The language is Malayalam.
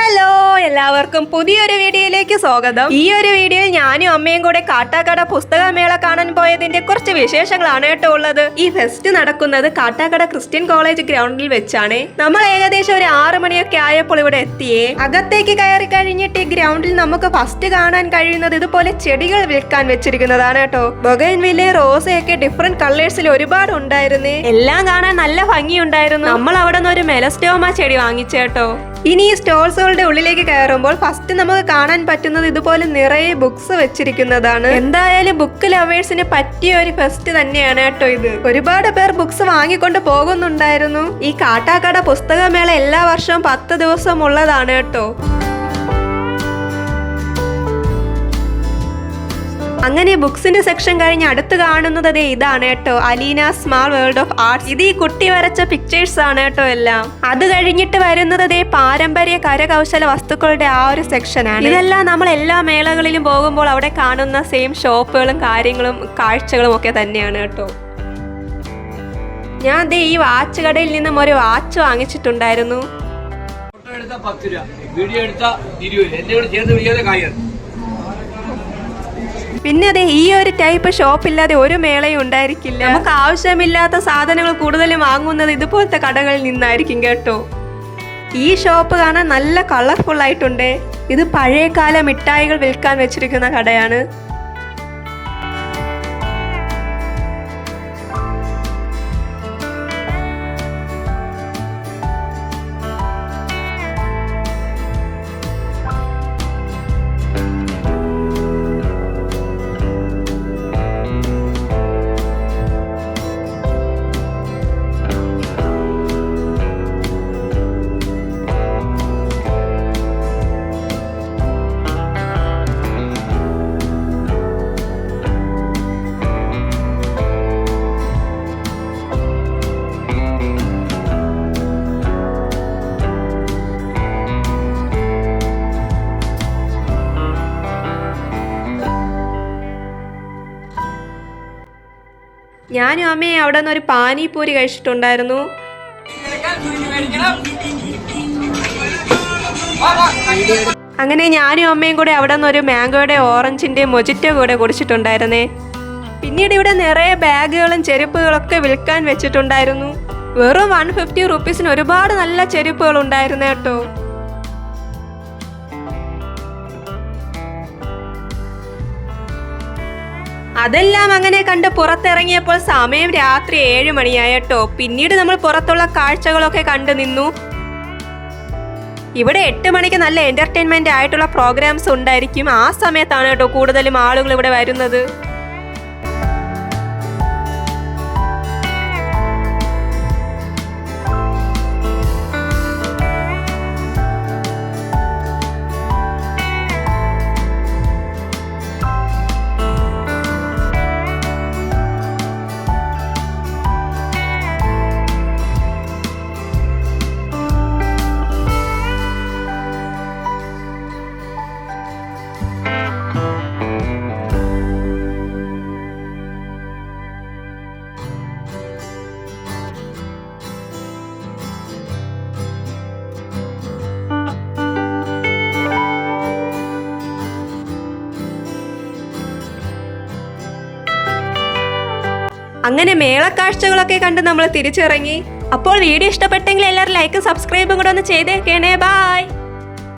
ഹലോ, എല്ലാവർക്കും പുതിയൊരു വീഡിയോയിലേക്ക് സ്വാഗതം. ഈ ഒരു വീഡിയോയിൽ ഞാനും അമ്മയും കൂടെ കാട്ടാക്കട പുസ്തകമേള കാണാൻ പോയതിന്റെ കുറച്ച് വിശേഷങ്ങളാണ് കേട്ടോ ഉള്ളത്. ഈ ഫെസ്റ്റ് നടക്കുന്നത് കാട്ടാക്കട ക്രിസ്ത്യൻ കോളേജ് ഗ്രൗണ്ടിൽ വെച്ചാണ്. നമ്മൾ ഏകദേശം ഒരു 6 മണിയൊക്കെ ആയപ്പോൾ ഇവിടെ എത്തിയേ. അകത്തേക്ക് കയറി കഴിഞ്ഞിട്ട് ഈ ഗ്രൗണ്ടിൽ നമുക്ക് ഫസ്റ്റ് കാണാൻ കഴിയുന്നത് ഇതുപോലെ ചെടികൾ വിൽക്കാൻ വെച്ചിരിക്കുന്നതാണ് കേട്ടോ. ബൊഗൈൻവില്ലെ, റോസയൊക്കെ ഡിഫറെന്റ് കളേഴ്സിൽ ഒരുപാട് ഉണ്ടായിരുന്നു. എല്ലാം കാണാൻ നല്ല ഭംഗിയുണ്ടായിരുന്നു. നമ്മൾ അവിടെ നിന്ന് ഒരു മെലസ്റ്റോമ ചെടി വാങ്ങിച്ചേട്ടോ. ഇനി ഈ സ്റ്റോൾസുകളുടെ ഉള്ളിലേക്ക് കയറുമ്പോൾ ഫസ്റ്റ് നമുക്ക് കാണാൻ പറ്റുന്നത് ഇതുപോലെ നിറയെ ബുക്സ് വെച്ചിരിക്കുന്നതാണ്. എന്തായാലും ബുക്ക് ലവേഴ്സിന് പറ്റിയ ഒരു ഫെസ്റ്റ് തന്നെയാണ് കേട്ടോ ഇത്. ഒരുപാട് പേർ ബുക്സ് വാങ്ങിക്കൊണ്ട് പോകുന്നുണ്ടായിരുന്നു. ഈ കാട്ടാക്കട പുസ്തകമേള എല്ലാ വർഷവും 10 ദിവസം ഉള്ളതാണ് കേട്ടോ. അങ്ങനെ ബുക്സിന്റെ സെക്ഷൻ കഴിഞ്ഞ് അടുത്ത് കാണുന്നത് ഇതാണ് കേട്ടോ, Aleena small world of arts. ഇത് ഈ കുട്ടി വരച്ച പിക്ചേഴ്സ് ആണ് കേട്ടോ എല്ലാം. അത് കഴിഞ്ഞിട്ട് വരുന്നത് പാരമ്പര്യ കരകൗശല വസ്തുക്കളുടെ ആ ഒരു സെക്ഷനാണ്. ഇതെല്ലാം നമ്മൾ എല്ലാ മേളകളിലും പോകുമ്പോൾ അവിടെ കാണുന്ന സെയിം ഷോപ്പുകളും കാര്യങ്ങളും കാഴ്ചകളും ഒക്കെ തന്നെയാണ് കേട്ടോ. ഞാൻ ഈ വാച്ച് കടയിൽ നിന്നും ഒരു വാച്ച് വാങ്ങിച്ചിട്ടുണ്ടായിരുന്നു. പിന്നെ ഈ ഒരു ടൈപ്പ് ഷോപ്പില്ലാതെ ഒരു മേളയും ഉണ്ടായിരിക്കില്ല. നമുക്ക് ആവശ്യമില്ലാത്ത സാധനങ്ങൾ കൂടുതലും വാങ്ങുന്നത് ഇതുപോലത്തെ കടകളിൽ നിന്നായിരിക്കും കേട്ടോ. ഈ ഷോപ്പ് കാണാൻ നല്ല കളർഫുൾ ആയിട്ടുണ്ട്. ഇത് പഴയകാല മിഠായികൾ വിൽക്കാൻ വെച്ചിരിക്കുന്ന കടയാണ്. ഞാനും അമ്മയെ അവിടെ നിന്ന് ഒരു പാനിപൂരി കഴിച്ചിട്ടുണ്ടായിരുന്നു. അങ്ങനെ ഞാനും അമ്മയും കൂടെ അവിടെ നിന്ന് ഒരു മാംഗോയുടെ ഓറഞ്ചിന്റെ മൊജിറ്റോ കൂടെ കുടിച്ചിട്ടുണ്ടായിരുന്നേ. പിന്നീട് ഇവിടെ നിറയെ ബാഗുകളും ചെരുപ്പുകളൊക്കെ വിൽക്കാൻ വെച്ചിട്ടുണ്ടായിരുന്നു. വെറും 150 റുപ്പീസിന് ഒരുപാട് നല്ല ചെരുപ്പുകൾ ഉണ്ടായിരുന്നു കേട്ടോ. അതെല്ലാം അങ്ങനെ കണ്ട് പുറത്തിറങ്ങിയപ്പോൾ സമയം രാത്രി 7 മണിയായിട്ടോ. പിന്നീട് നമ്മൾ പുറത്തുള്ള കാഴ്ചകളൊക്കെ കണ്ടു നിന്നു. ഇവിടെ 8 മണിക്ക് നല്ല എന്റർടൈൻമെന്റ് ആയിട്ടുള്ള പ്രോഗ്രാംസ് ഉണ്ടായിരിക്കും. ആ സമയത്താണ് കേട്ടോ കൂടുതലും ആളുകൾ ഇവിടെ വരുന്നത്. അങ്ങനെ മേളക്കാഴ്ചകളൊക്കെ കണ്ട് നമ്മൾ തിരിച്ചിറങ്ങി. അപ്പോൾ വീഡിയോ ഇഷ്ടപ്പെട്ടെങ്കിൽ എല്ലാവരും ലൈക്കും സബ്സ്ക്രൈബും കൂടെ ഒന്ന് ചെയ്തേക്കണേ. ബൈ.